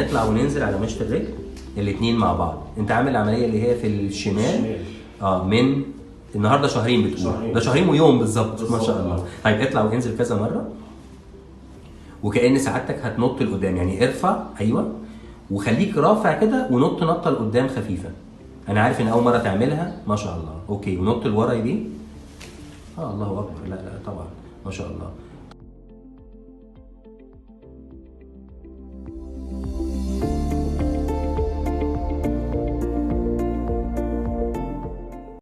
هنطلع وننزل على مشط الرجل الاثنين مع بعض. انت عامل العمليه اللي هي في الشمال من النهارده شهرين بتقول، ده شهرين ويوم بالظبط ما شاء الله. طيب اطلع وانزل كذا مره، وكأن سعادتك هتنط لقدام، يعني ارفع ايوه وخليك رافع كده ونط نطه لقدام خفيفه. انا عارف ان اول مره تعملها ما شاء الله. اوكي ونط لورا دي. الله اكبر. لا طبعا ما شاء الله.